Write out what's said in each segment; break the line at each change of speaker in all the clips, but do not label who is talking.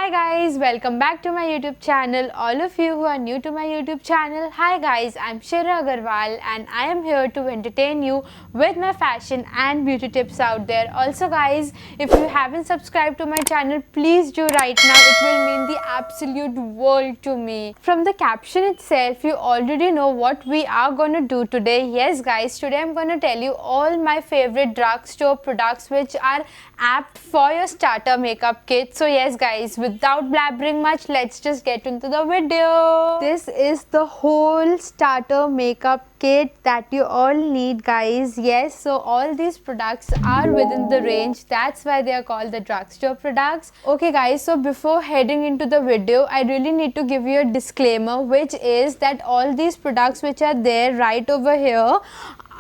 Hi guys, welcome back to my YouTube channel. All of you who are new to my YouTube channel, hi guys, I'm Shira Agarwal and I am here to entertain you with my fashion and beauty tips out there. Also guys, if you haven't subscribed to my channel, please do right now. It will mean the absolute world to me. From the caption itself, you already know what we are gonna do today. Yes guys, today I'm gonna tell you all my favorite drugstore products which are apt for your starter makeup kit. So yes guys, without blabbering much, let's just get into the video. This is the whole starter makeup kit that you all need guys. Yes, so all these products are within the range, that's why they are called the drugstore products. Okay guys, so before heading into the video, I really need to give you a disclaimer, which is that all these products which are there right over here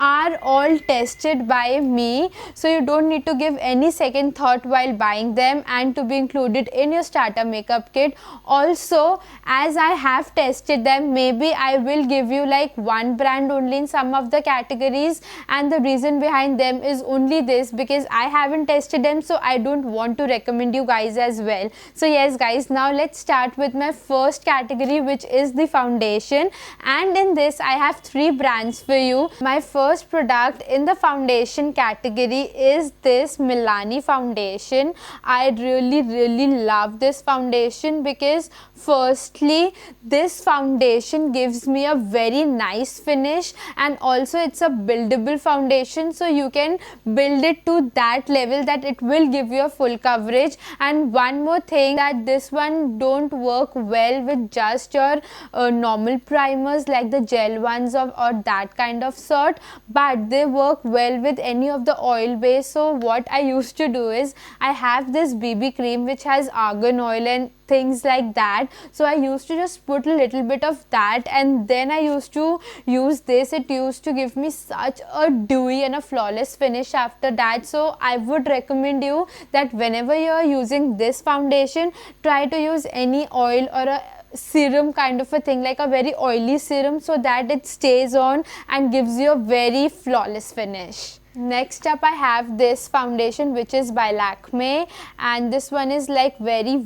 are all tested by me, so you don't need to give any second thought while buying them and to be included in your starter makeup kit. Also, as I have tested them, maybe I will give you like one brand only in some of the categories, and the reason behind them is only this, because I haven't tested them, so I don't want to recommend you guys as well. So yes guys, now let's start with my first category, which is the foundation, and in this I have three brands for you. My first product in the foundation category is this Milani foundation. I really love this foundation because firstly, this foundation gives me a very nice finish, and also it's a buildable foundation, so you can build it to that level that it will give you a full coverage. And one more thing, that this one don't work well with just your normal primers like the gel ones or that kind of sort, but they work well with any of the oil base. So what I used to do is, I have this BB cream which has argan oil and things like that, so I used to just put a little bit of that and then I used to use this. It used to give me such a dewy and a flawless finish after that. So I would recommend you that whenever you are using this foundation, try to use any oil or a serum kind of a thing, like a very oily serum, so that it stays on and gives you a very flawless finish. Next up I have this foundation which is by Lakme, and this one is like very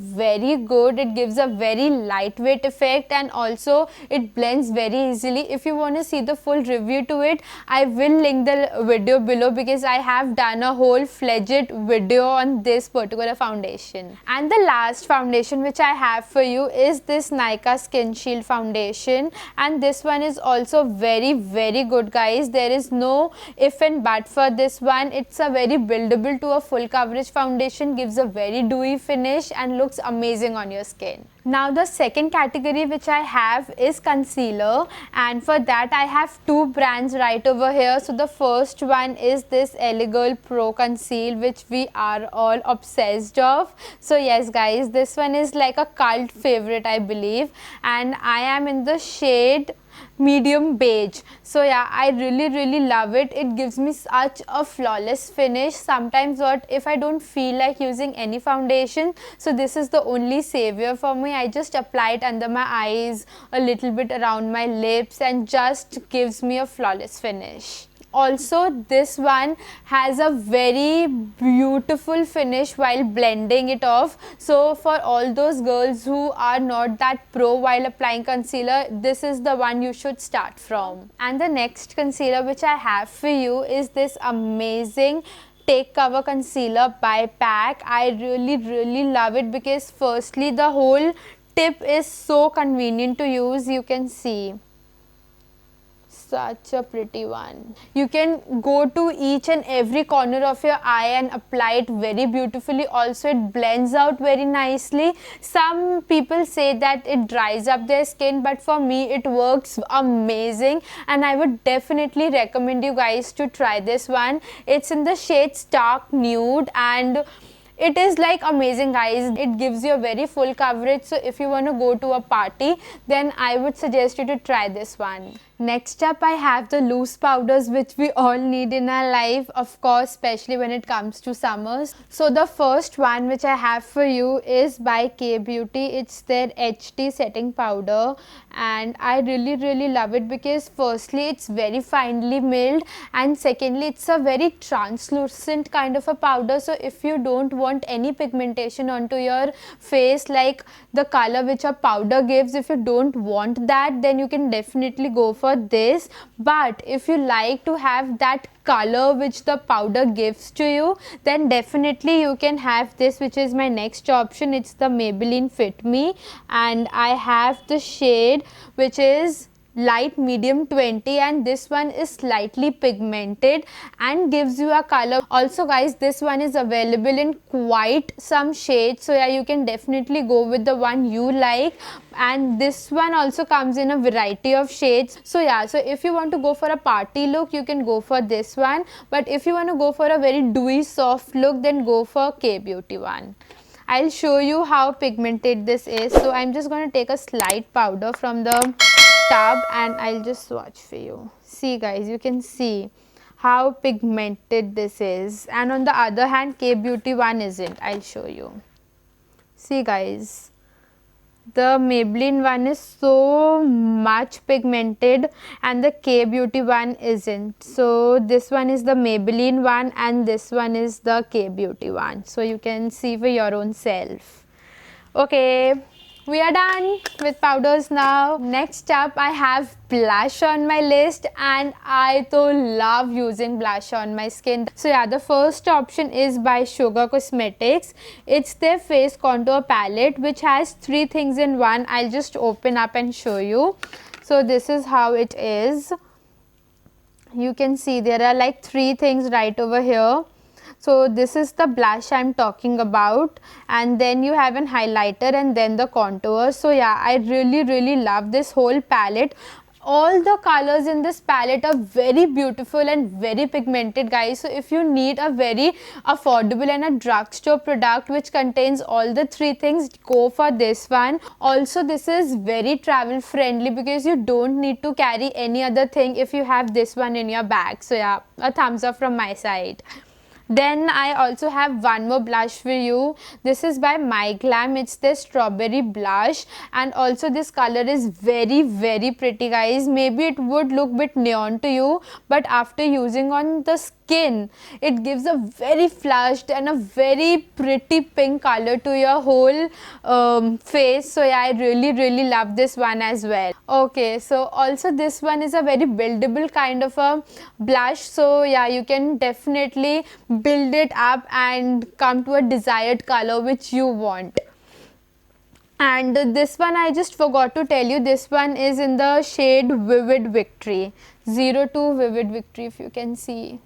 good. It gives a very lightweight effect and also it blends very easily. If you want to see the full review to it, I will link the video below, because I have done a whole fledged video on this particular foundation. And the last foundation which I have for you is this Nykaa Skin Shield foundation, and this one is also very good guys. There is no if and but for this one. It's a very buildable to a full coverage foundation, gives a very dewy finish and looks amazing on your skin. Now the second category which I have is concealer, and for that I have two brands right over here. So the first one is this LA Girl Pro Conceal, which we are all obsessed of. So yes guys, this one is like a cult favorite I believe, and I am in the shade medium beige. So yeah, I really love it. It gives me such a flawless finish. Sometimes what if I don't feel like using any foundation, so this is the only savior for me. I just apply it under my eyes, a little bit around my lips, and just gives me a flawless finish. Also, this one has a very beautiful finish while blending it off. So for all those girls who are not that pro while applying concealer, this is the one you should start from. And the next concealer which I have for you is this amazing Take Cover Concealer by PAC. I really love it because firstly, the whole tip is so convenient to use. You can see, such a pretty one. You can go to each and every corner of your eye and apply it very beautifully. Also, it blends out very nicely. Some people say that it dries up their skin, but for me it works amazing, and I would definitely recommend you guys to try this one. It's in the shade Stark Nude, and it is like amazing guys. It gives you a very full coverage, so if you want to go to a party, then I would suggest you to try this one. Next up, I have the loose powders which we all need in our life, of course, especially when it comes to summers. So the first one which I have for you is by K Beauty. It's their HD setting powder, and I really love it because firstly it's very finely milled, and secondly it's a very translucent kind of a powder. So if you don't want any pigmentation onto your face, like the color which a powder gives, if you don't want that, then you can definitely go for this. But if you like to have that color which the powder gives to you, then definitely you can have this, which is my next option. It's the Maybelline Fit Me, and I have the shade which is light medium 20, and this one is slightly pigmented and gives you a color. Also guys, this one is available in quite some shades, so yeah, you can definitely go with the one you like, and this one also comes in a variety of shades. So yeah, so if you want to go for a party look, you can go for this one, but if you want to go for a very dewy soft look, then go for K Beauty one. I'll show you how pigmented this is. So I'm just going to take a slight powder from the tub and I'll just swatch for you. See guys, you can see how pigmented this is, and on the other hand K Beauty one isn't. I'll show you. See guys, the Maybelline one is so much pigmented and the K Beauty one isn't. So this one is the Maybelline one and this one is the K Beauty one. So you can see for your own self. Okay, we are done with powders now. Next up, I have blush on my list, and I so love using blush on my skin. So yeah, the first option is by Sugar Cosmetics. It's their face contour palette which has 3 things in one. I'll just open up and show you. So this is how it is. You can see there are like 3 things right over here. So this is the blush I'm talking about, and then you have an highlighter and then the contour. So yeah, I really love this whole palette. All the colors in this palette are very beautiful and very pigmented guys. So if you need a very affordable and a drugstore product which contains all the 3 things, go for this one. Also this is very travel friendly because you don't need to carry any other thing if you have this one in your bag. So yeah, a thumbs up from my side. Then I also have one more blush for you. This is by My Glam. It's the strawberry blush, and also this color is very pretty guys. Maybe it would look bit neon to you, but after using on the skin, it gives a very flushed and a very pretty pink color to your whole face. So yeah, I really love this one as well. Okay, so also this one is a very buildable kind of a blush. So yeah, you can definitely build it up and come to a desired color which you want. And this one I just forgot to tell you, this one is in the shade Vivid Victory, 02 Vivid Victory, if you can see.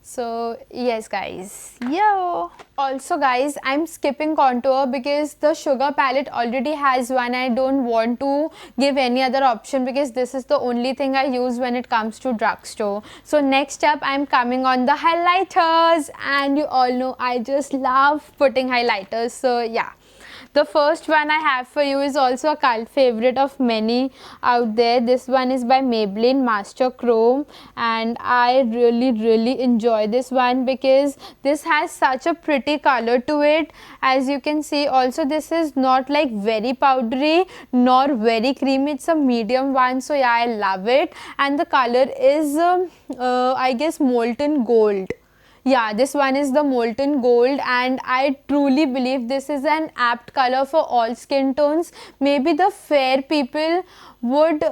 So yes guys, yo. Also guys, I'm skipping contour because the Sugar palette already has one. I don't want to give any other option because this is the only thing I use when it comes to drugstore. So next up, I'm coming on the highlighters, and you all know I just love putting highlighters. So yeah, the first one I have for you is also a cult favorite of many out there. This one is by Maybelline Master Chrome, and I really enjoy this one because this has such a pretty color to it. As you can see, also this is not like very powdery nor very creamy. It's a medium one. So yeah, I love it, and the color is I guess molten gold. Yeah, this one is the molten gold, and I truly believe this is an apt color for all skin tones. Maybe the fair people would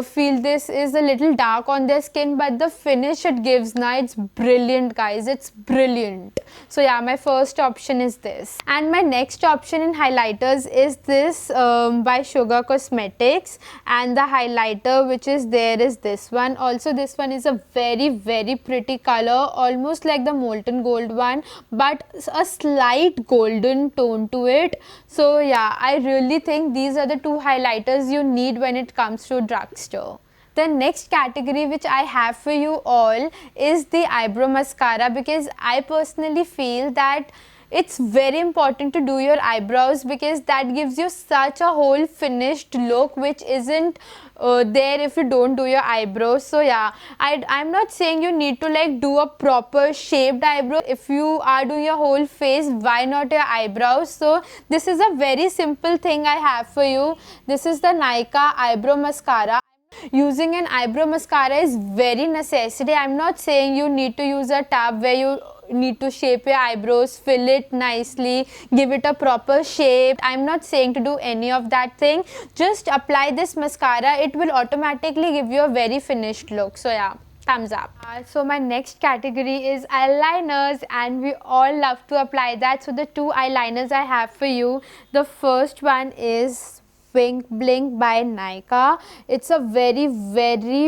feel this is a little dark on their skin, but the finish it gives now, it's brilliant guys, it's brilliant. So yeah, my first option is this, and my next option in highlighters is this by Sugar Cosmetics, and the highlighter which is there is this one. Also this one is a very pretty color, almost like the molten gold one, but a slight golden tone to it. So yeah, I really think these are the 2 highlighters you need when it comes to drugstore. The next category which I have for you all is the eyebrow mascara, because I personally feel that it's very important to do your eyebrows because that gives you such a whole finished look which isn't there if you don't do your eyebrows. So yeah, I'm not saying you need to like do a proper shaped eyebrow. If you are doing your whole face, why not your eyebrows? So this is a very simple thing I have for you. This is the Nykaa eyebrow mascara. Using an eyebrow mascara is very necessary. I'm not saying you need to use a tub where you need to shape your eyebrows, fill it nicely, give it a proper shape. I'm not saying to do any of that thing. Just apply this mascara, it will automatically give you a very finished look. So yeah, thumbs up. So my next category is eyeliners, and we all love to apply that. So the two eyeliners I have for you, the first one is Wink Blink by Nykaa. It's a very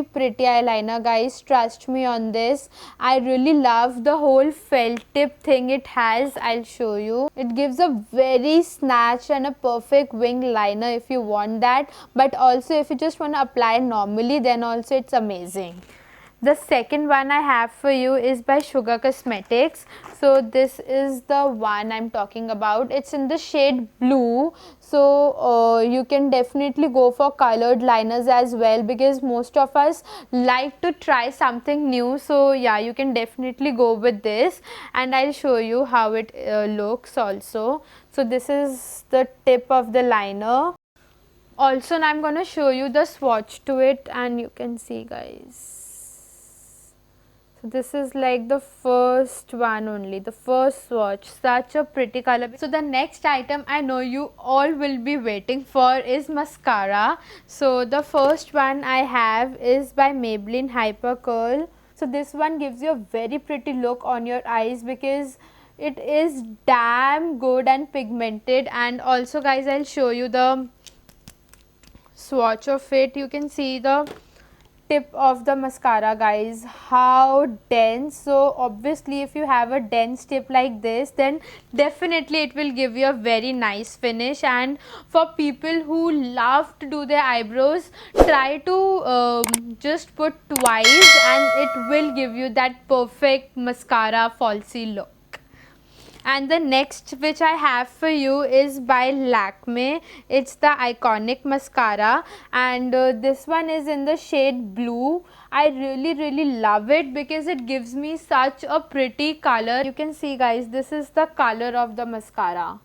pretty eyeliner, guys, trust me on this. I really love the whole felt tip thing it has. I'll show you. It gives a very snatched and a perfect wing liner if you want that, but also if you just want to apply normally, then also it's amazing. The second one I have for you is by Sugar Cosmetics. So this is the one I'm talking about. It's in the shade blue. So you can definitely go for colored liners as well because most of us like to try something new. So yeah, you can definitely go with this, and I'll show you how it looks also. So this is the tip of the liner. Also now I'm going to show you the swatch to it, and you can see, guys. So this is like the first one only, the first swatch. Such a pretty color. So the next item I know you all will be waiting for is mascara. So the first one I have is by Maybelline Hyper Curl. So this one gives you a very pretty look on your eyes because it is damn good and pigmented. And also, guys, I'll show you the swatch of it. You can see the tip of the mascara, guys, how dense. So obviously if you have a dense tip like this, then definitely it will give you a very nice finish. And for people who love to do their eyebrows, try to just put twice and it will give you that perfect mascara falsy look. And the next which I have for you is by Lakme. It's the Iconic Mascara, and this one is in the shade blue. I really love it because it gives me such a pretty color. You can see, guys, this is the color of the mascara.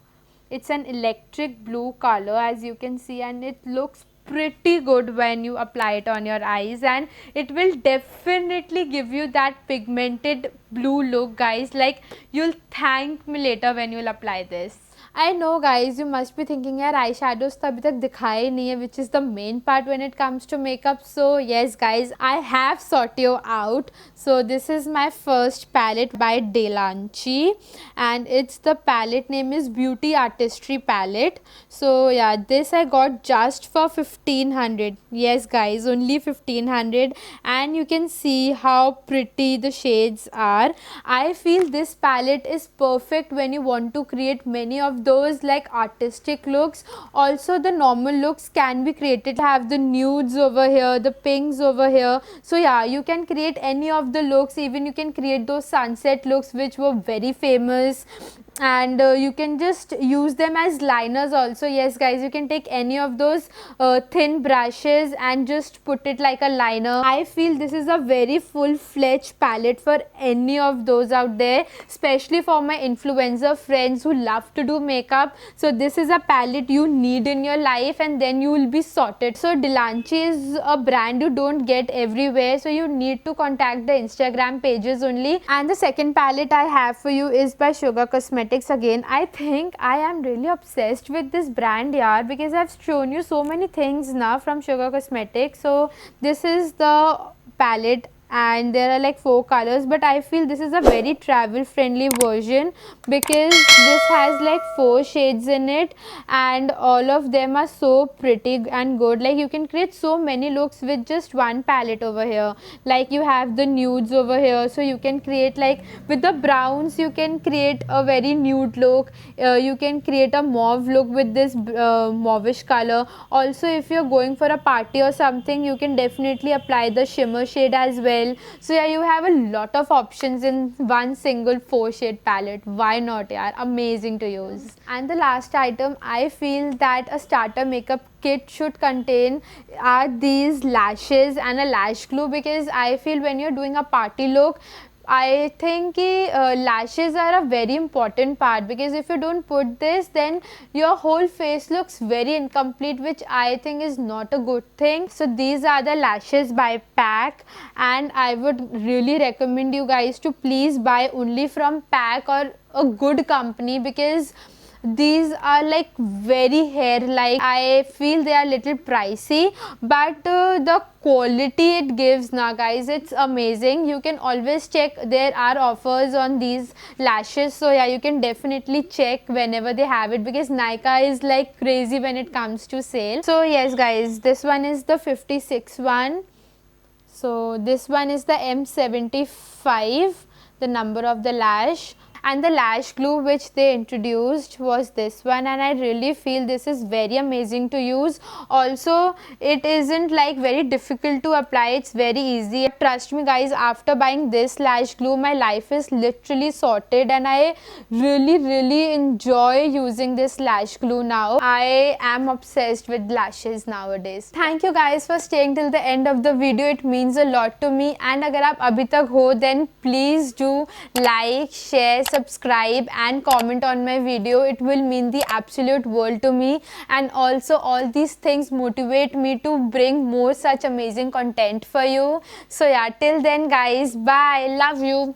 It's an electric blue color, as you can see, and it looks pretty good when you apply it on your eyes, and it will definitely give you that pigmented blue look, guys. Like, you'll thank me later when you'll apply this. I know, guys, you must be thinking, यार eyeshadows तो अभी तक दिखाए नहीं है, which is the main part when it comes to makeup. So yes, guys, I have sought you out. So this is my first palette by Delanchi, and it's the palette name is Beauty Artistry palette. So yeah, this I got just for 1500. Yes, guys, only 1500, and you can see how pretty the shades are. I feel this palette is perfect when you want to create many of those like artistic looks. Also the normal looks can be created. Have the nudes over here, the pinks over here. So yeah, you can create any of the looks. Even you can create those sunset looks which were very famous, and you can just use them as liners also. Yes, guys, you can take any of those thin brushes and just put it like a liner. I feel this is a very full-fledged palette for any of those out there, especially for my influencer friends who love to do makeup. So this is a palette you need in your life, and then you will be sorted. So Delanchi is a brand you don't get everywhere, so you need to contact the Instagram pages only. And the second palette I have for you is by Sugar Cosmetics. Again, I think I am really obsessed with this brand, yaar, because I've shown you so many things now from Sugar Cosmetics. So this is the palette, and there are like 4 colors, but I feel this is a very travel friendly version because this has like 4 shades in it, and all of them are so pretty and good. Like, you can create so many looks with just one palette over here. Like, you have the nudes over here, so you can create like with the browns, you can create a very nude look. You can create a mauve look with this mauvish color. Also, if you're going for a party or something, you can definitely apply the shimmer shade as well. well. So yeah, you have a lot of options in one single 4 shade palette. Why not, yaar? Amazing to use. And the last item I feel that a starter makeup kit should contain are these lashes and a lash glue, because I feel when you're doing a party look, I think lashes are a very important part, because if you don't put this, then your whole face looks very incomplete, which I think is not a good thing. So these are the lashes by PAC, and I would really recommend you guys to please buy only from PAC or a good company, because these are like very hair like. I feel they are little pricey, but the quality it gives now, guys, it's amazing. You can always check, there are offers on these lashes, so yeah, you can definitely check whenever they have it, because Nykaa is like crazy when it comes to sale. So yes guys, this one is the 56 one. So this one is the M75, the number of the lash. And the lash glue which they introduced was this one, and I really feel this is very amazing to use. Also, it isn't like very difficult to apply, it's very easy. Trust me guys, after buying this lash glue, my life is literally sorted, and I really enjoy using this lash glue now. I am obsessed with lashes nowadays. Thank you guys for staying till the end of the video, it means a lot to me. And agar aap abhi tak ho, then please do like, share, subscribe and comment on my video. It will mean the absolute world to me, and also all these things motivate me to bring more such amazing content for you. So yeah, till then guys, bye, love you.